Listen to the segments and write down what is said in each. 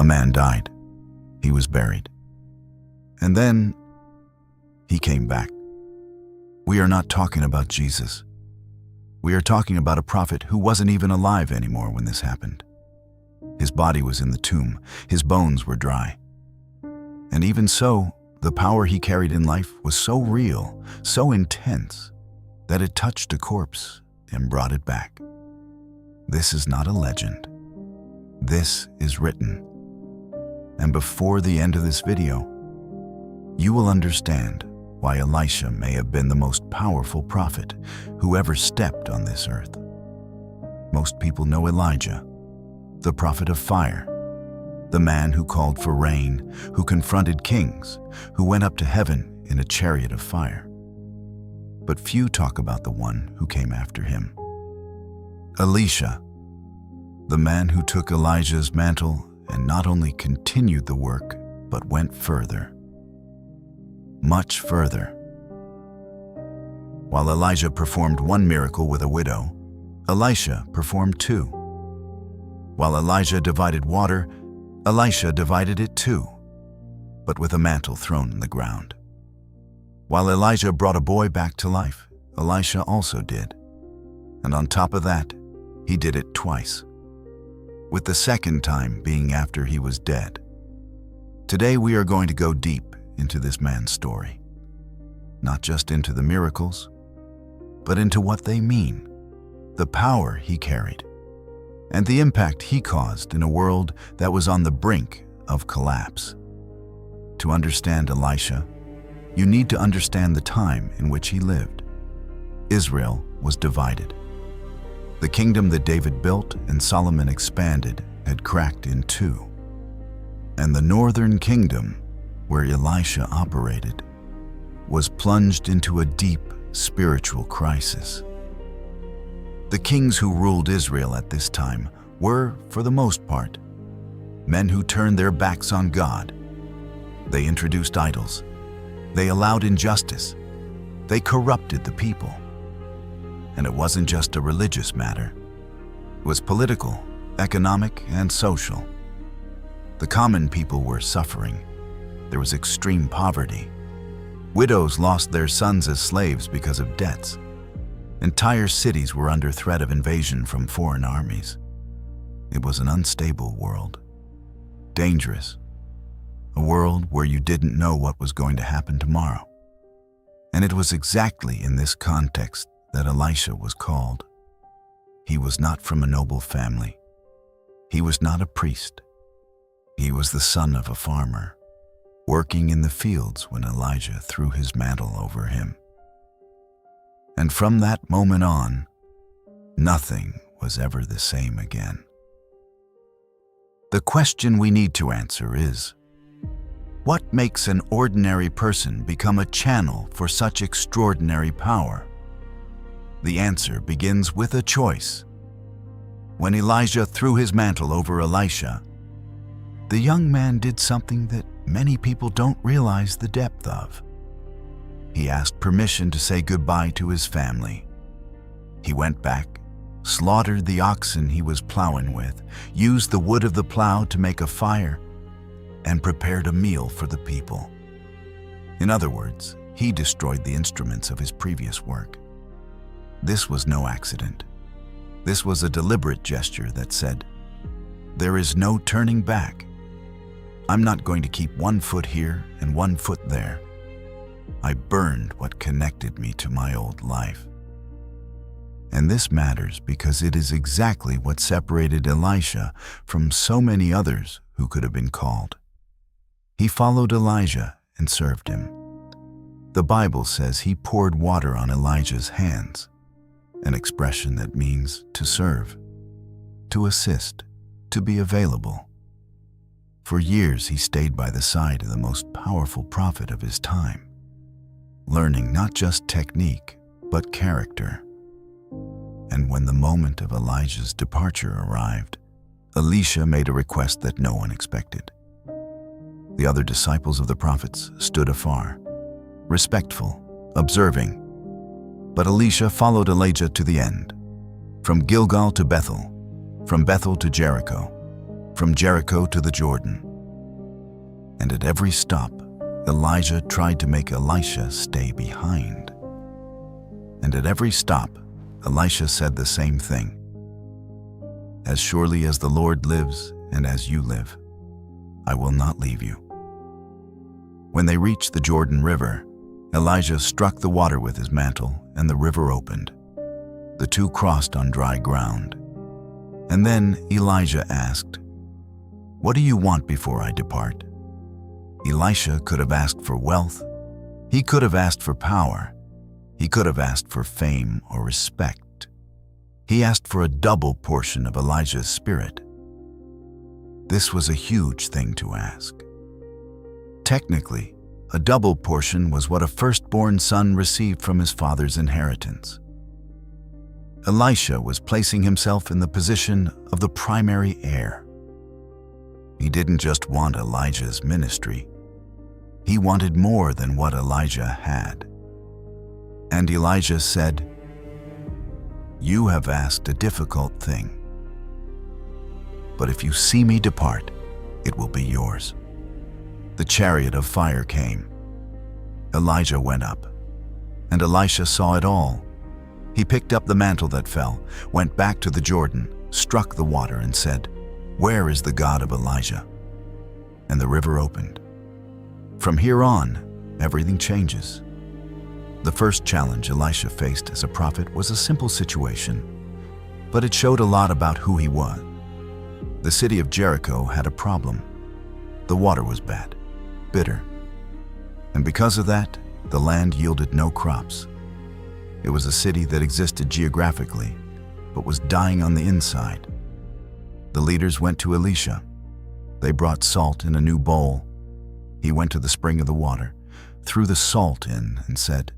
A man died. He was buried. And then he came back. We are not talking about Jesus. We are talking about a prophet who wasn't even alive anymore when this happened. His body was in the tomb. His bones were dry. And even so, the power he carried in life was so real, so intense, that it touched a corpse and brought it back. This is not a legend. This is written. And before the end of this video, you will understand why Elisha may have been the most powerful prophet who ever stepped on this earth. Most people know Elijah, the prophet of fire, the man who called for rain, who confronted kings, who went up to heaven in a chariot of fire. But few talk about the one who came after him. Elisha, the man who took Elijah's mantle and not only continued the work, but went further. Much further. While Elijah performed one miracle with a widow, Elisha performed two. While Elijah divided water, Elisha divided it too, but with a mantle thrown in the ground. While Elijah brought a boy back to life, Elisha also did. And on top of that, he did it twice, with the second time being after he was dead. Today we are going to go deep into this man's story, not just into the miracles, but into what they mean, the power he carried, and the impact he caused in a world that was on the brink of collapse. To understand Elisha, you need to understand the time in which he lived. Israel was divided. The kingdom that David built and Solomon expanded had cracked in two. And the northern kingdom, where Elisha operated, was plunged into a deep spiritual crisis. The kings who ruled Israel at this time were, for the most part, men who turned their backs on God. They introduced idols. They allowed injustice. They corrupted the people. And it wasn't just a religious matter. It was political, economic, and social. The common people were suffering. There was extreme poverty. Widows lost their sons as slaves because of debts. Entire cities were under threat of invasion from foreign armies. It was an unstable world. Dangerous. A world where you didn't know what was going to happen tomorrow. And it was exactly in this context that Elisha was called. He was not from a noble family. He was not a priest. He was the son of a farmer, working in the fields when Elijah threw his mantle over him. And from that moment on, nothing was ever the same again. The question we need to answer is, what makes an ordinary person become a channel for such extraordinary power? The answer begins with a choice. When Elijah threw his mantle over Elisha, the young man did something that many people don't realize the depth of. He asked permission to say goodbye to his family. He went back, slaughtered the oxen he was plowing with, used the wood of the plow to make a fire, and prepared a meal for the people. In other words, he destroyed the instruments of his previous work. This was no accident. This was a deliberate gesture that said, "There is no turning back. I'm not going to keep one foot here and one foot there. I burned what connected me to my old life." And this matters because it is exactly what separated Elisha from so many others who could have been called. He followed Elijah and served him. The Bible says he poured water on Elijah's hands, an expression that means to serve, to assist, to be available. For years he stayed by the side of the most powerful prophet of his time, learning not just technique, but character. And when the moment of Elijah's departure arrived, Elisha made a request that no one expected. The other disciples of the prophets stood afar, respectful, observing. But Elisha followed Elijah to the end, from Gilgal to Bethel, from Bethel to Jericho. from Jericho to the Jordan. And at every stop, Elijah tried to make Elisha stay behind. And at every stop, Elisha said the same thing. As surely as the Lord lives and as you live, I will not leave you. When they reached the Jordan River, Elijah struck the water with his mantle, and the river opened. The two crossed on dry ground. And then Elijah asked, "What do you want before I depart?" Elisha could have asked for wealth. He could have asked for power. He could have asked for fame or respect. He asked for a double portion of Elijah's spirit. This was a huge thing to ask. Technically, a double portion was what a firstborn son received from his father's inheritance. Elisha was placing himself in the position of the primary heir. He didn't just want Elijah's ministry. He wanted more than what Elijah had. And Elijah said, "You have asked a difficult thing. But if you see me depart, it will be yours." The chariot of fire came. Elijah went up, and Elisha saw it all. He picked up the mantle that fell, went back to the Jordan, struck the water, and said, "Where is the God of Elijah?" And the river opened. From here on, everything changes. The first challenge Elisha faced as a prophet was a simple situation, but it showed a lot about who he was. The city of Jericho had a problem. The water was bad, bitter. And because of that, the land yielded no crops. It was a city that existed geographically, but was dying on the inside. The leaders went to Elisha. They brought salt in a new bowl. He went to the spring of the water, threw the salt in, and said,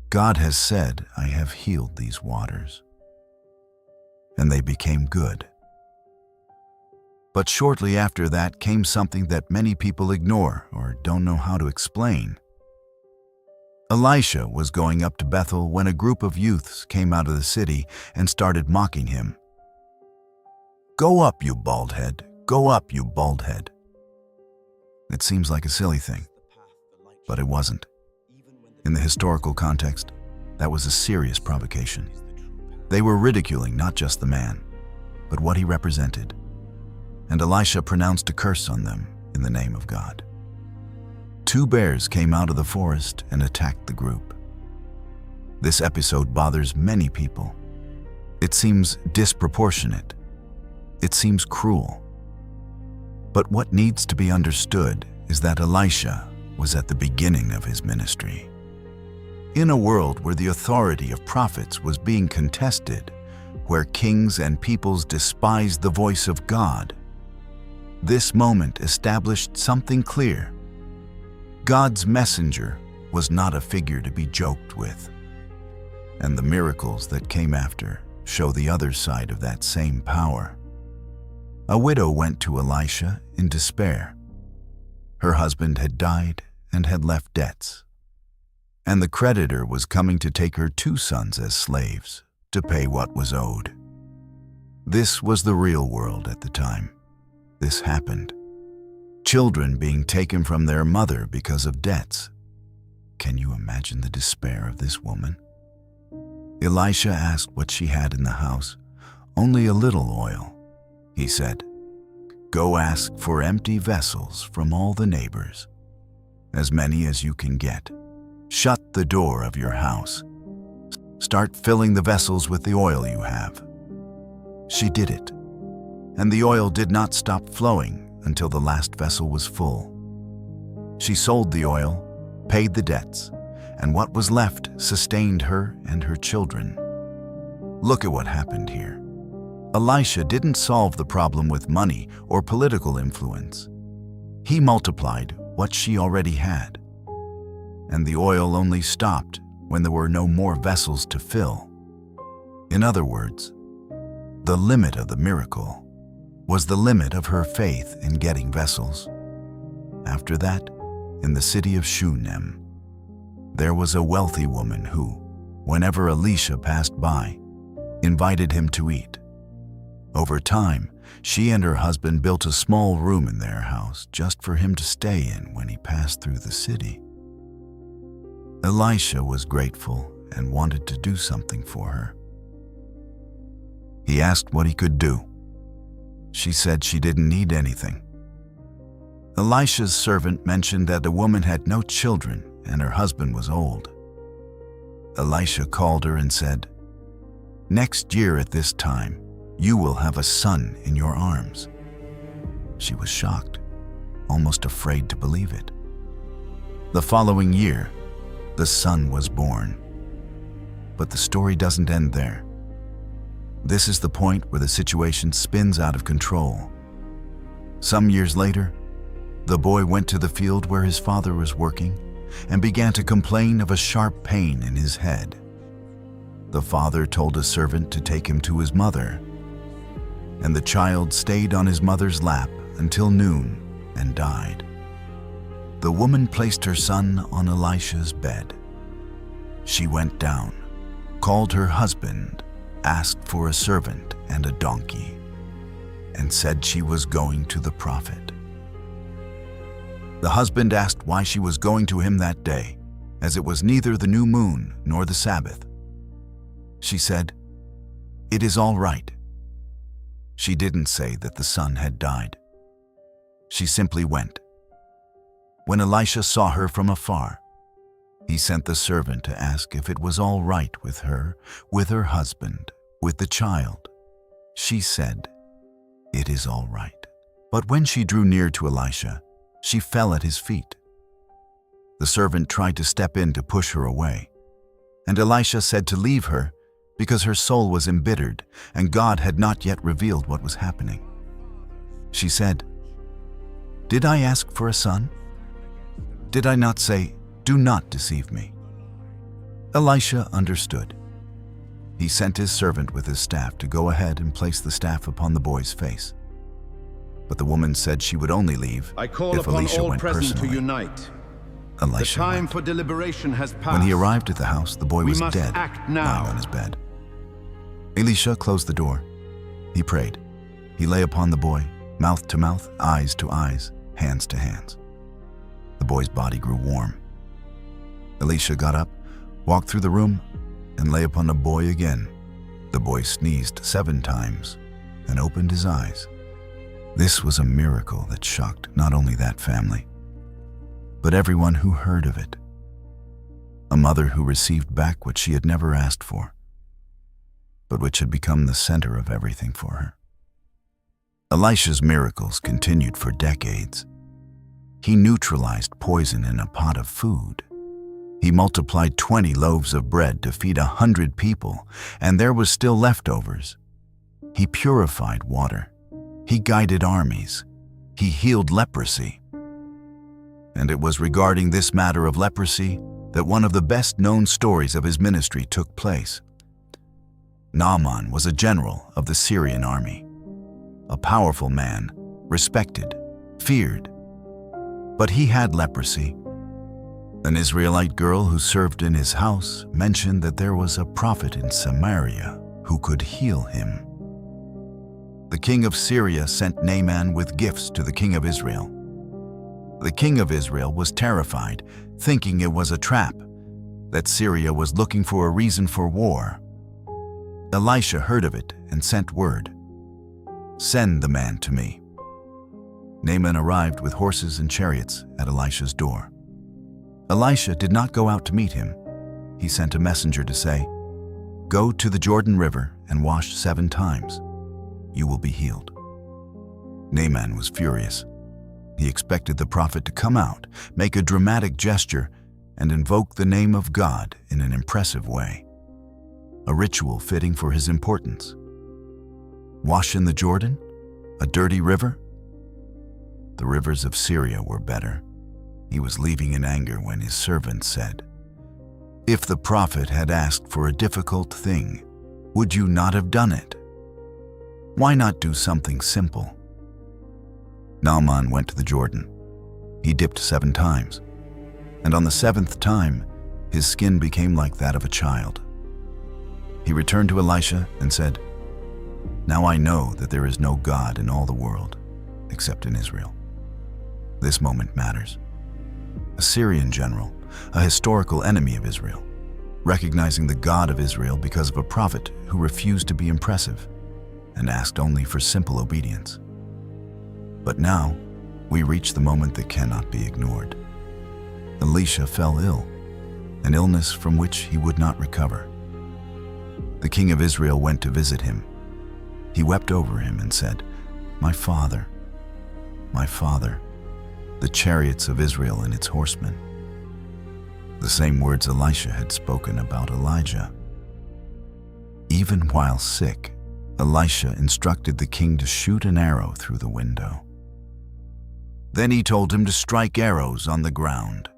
"God has said, I have healed these waters." And they became good. But shortly after that came something that many people ignore or don't know how to explain. Elisha was going up to Bethel when a group of youths came out of the city and started mocking him. "Go up, you bald head. Go up, you bald head." It seems like a silly thing, but it wasn't. In the historical context, that was a serious provocation. They were ridiculing not just the man, but what he represented. And Elisha pronounced a curse on them in the name of God. 2 bears came out of the forest and attacked the group. This episode bothers many people. It seems disproportionate. It seems cruel. But what needs to be understood is that Elisha was at the beginning of his ministry. In a world where the authority of prophets was being contested, where kings and peoples despised the voice of God, this moment established something clear. God's messenger was not a figure to be joked with. And the miracles that came after show the other side of that same power. A widow went to Elisha in despair. Her husband had died and had left debts. And the creditor was coming to take her 2 sons as slaves to pay what was owed. This was the real world at the time. This happened. Children being taken from their mother because of debts. Can you imagine the despair of this woman? Elisha asked what she had in the house. "Only a little oil," he said. "Go ask for empty vessels from all the neighbors, as many as you can get. Shut the door of your house. Start filling the vessels with the oil you have." She did it, and the oil did not stop flowing until the last vessel was full. She sold the oil, paid the debts, and what was left sustained her and her children. Look at what happened here. Elisha didn't solve the problem with money or political influence. He multiplied what she already had. And the oil only stopped when there were no more vessels to fill. In other words, the limit of the miracle was the limit of her faith in getting vessels. After that, in the city of Shunem, there was a wealthy woman who, whenever Elisha passed by, invited him to eat. Over time, she and her husband built a small room in their house just for him to stay in when he passed through the city. Elisha was grateful and wanted to do something for her. He asked what he could do. She said she didn't need anything. Elisha's servant mentioned that the woman had no children and her husband was old. Elisha called her and said, "Next year at this time, you will have a son in your arms." She was shocked, almost afraid to believe it. The following year, the son was born. But the story doesn't end there. This is the point where the situation spins out of control. Some years later, the boy went to the field where his father was working and began to complain of a sharp pain in his head. The father told a servant to take him to his mother, and the child stayed on his mother's lap until noon and died. The woman placed her son on Elisha's bed. She went down, called her husband, asked for a servant and a donkey, and said she was going to the prophet. The husband asked why she was going to him that day, as it was neither the new moon nor the Sabbath. She said, "It is all right." She didn't say that the son had died. She simply went. When Elisha saw her from afar, he sent the servant to ask if it was all right with her husband, with the child. She said, "It is all right." But when she drew near to Elisha, she fell at his feet. The servant tried to step in to push her away, and Elisha said to leave her because her soul was embittered and God had not yet revealed what was happening. She said, "Did I ask for a son? Did I not say, 'Do not deceive me'?" Elisha understood. He sent his servant with his staff to go ahead and place the staff upon the boy's face. But the woman said she would only leave I call if upon Elisha all went present personally. to unite. Elisha The time went. for deliberation has passed. When he arrived at the house, the boy We was must dead, act now. lying on his bed. Elisha closed the door. He prayed. He lay upon the boy, mouth to mouth, eyes to eyes, hands to hands. The boy's body grew warm. Elisha got up, walked through the room, and lay upon the boy again. The boy sneezed 7 times and opened his eyes. This was a miracle that shocked not only that family, but everyone who heard of it. A mother who received back what she had never asked for, but which had become the center of everything for her. Elisha's miracles continued for decades. He neutralized poison in a pot of food. He multiplied 20 loaves of bread to feed 100 people, and there was still leftovers. He purified water. He guided armies. He healed leprosy. And it was regarding this matter of leprosy that one of the best-known stories of his ministry took place. Naaman was a general of the Syrian army, a powerful man, respected, feared. But he had leprosy. An Israelite girl who served in his house mentioned that there was a prophet in Samaria who could heal him. The king of Syria sent Naaman with gifts to the king of Israel. The king of Israel was terrified, thinking it was a trap, that Syria was looking for a reason for war. Elisha heard of it and sent word, "Send the man to me." Naaman arrived with horses and chariots at Elisha's door. Elisha did not go out to meet him. He sent a messenger to say, "Go to the Jordan River and wash 7 times. You will be healed." Naaman was furious. He expected the prophet to come out, make a dramatic gesture, and invoke the name of God in an impressive way. A ritual fitting for his importance. Wash in the Jordan? A dirty river? The rivers of Syria were better. He was leaving in anger when his servant said, "If the prophet had asked for a difficult thing, would you not have done it? Why not do something simple?" Naaman went to the Jordan. He dipped 7 times, and on the 7th time, his skin became like that of a child. He returned to Elisha and said, Now I know that there is no God in all the world except in Israel. This moment matters. A Syrian general, a historical enemy of Israel, recognizing the God of Israel because of a prophet who refused to be impressive and asked only for simple obedience. But now, we reach the moment that cannot be ignored. Elisha fell ill, an illness from which he would not recover. The king of Israel went to visit him. He wept over him and said, my father, the chariots of Israel and its horsemen." The same words Elisha had spoken about Elijah. Even while sick, Elisha instructed the king to shoot an arrow through the window. Then he told him to strike arrows on the ground.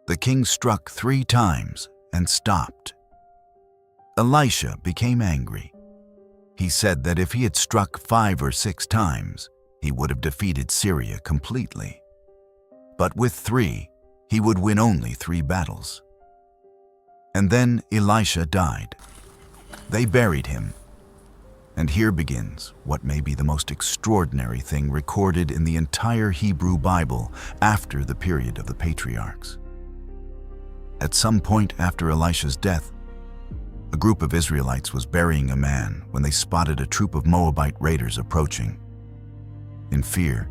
The king struck 3 times and stopped. Elisha became angry. He said that if he had struck 5 or 6 times, he would have defeated Syria completely. But with 3, he would win only 3 battles. And then Elisha died. They buried him. And here begins what may be the most extraordinary thing recorded in the entire Hebrew Bible after the period of the patriarchs. At some point after Elisha's death, a group of Israelites was burying a man when they spotted a troop of Moabite raiders approaching. In fear,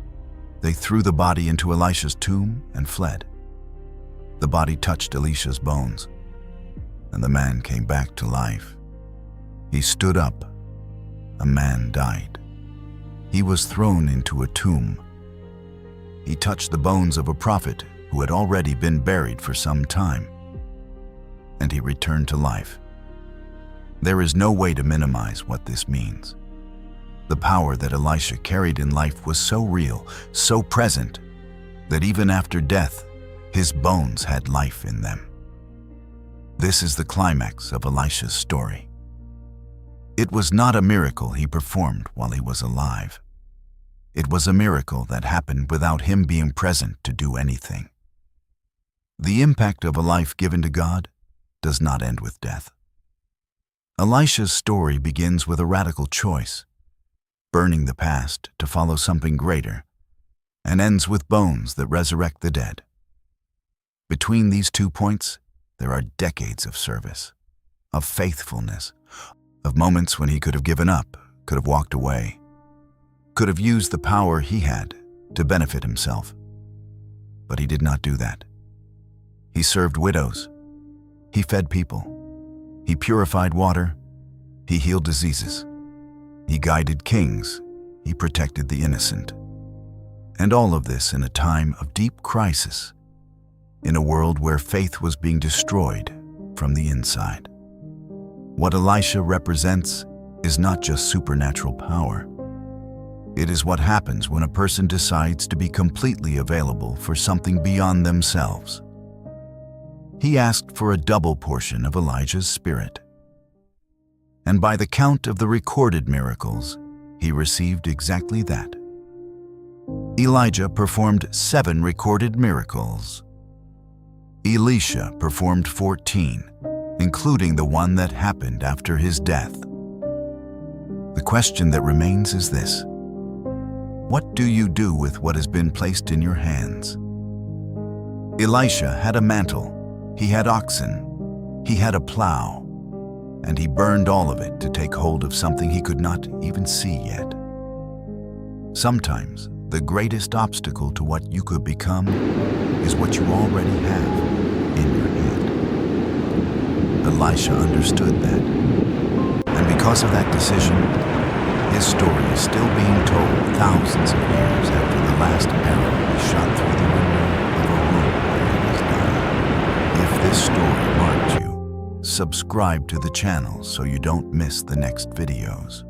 they threw the body into Elisha's tomb and fled. The body touched Elisha's bones, and the man came back to life. He stood up. A man died. He was thrown into a tomb. He touched the bones of a prophet who had already been buried for some time, and he returned to life. There is no way to minimize what this means. The power that Elisha carried in life was so real, so present, that even after death, his bones had life in them. This is the climax of Elisha's story. It was not a miracle he performed while he was alive. It was a miracle that happened without him being present to do anything. The impact of a life given to God does not end with death. Elisha's story begins with a radical choice, burning the past to follow something greater, and ends with bones that resurrect the dead. Between these 2 points, there are decades of service, of faithfulness, of moments when he could have given up, could have walked away, could have used the power he had to benefit himself. But he did not do that. He served widows. He fed people. He purified water. He healed diseases. He guided kings. He protected the innocent. And all of this in a time of deep crisis, in a world where faith was being destroyed from the inside. What Elisha represents is not just supernatural power. It is what happens when a person decides to be completely available for something beyond themselves. He asked for a double portion of Elijah's spirit. And by the count of the recorded miracles, he received exactly that. Elijah performed 7 recorded miracles. Elisha performed 14, including the one that happened after his death. The question that remains is this: what do you do with what has been placed in your hands? Elisha had a mantle. He had oxen, he had a plow, and he burned all of it to take hold of something he could not even see yet. Sometimes, the greatest obstacle to what you could become is what you already have in your hand. Elisha understood that, and because of that decision, his story is still being told thousands of years after the last arrow was shot through the window of a room where he was dying. If this story marked you, subscribe to the channel so you don't miss the next videos.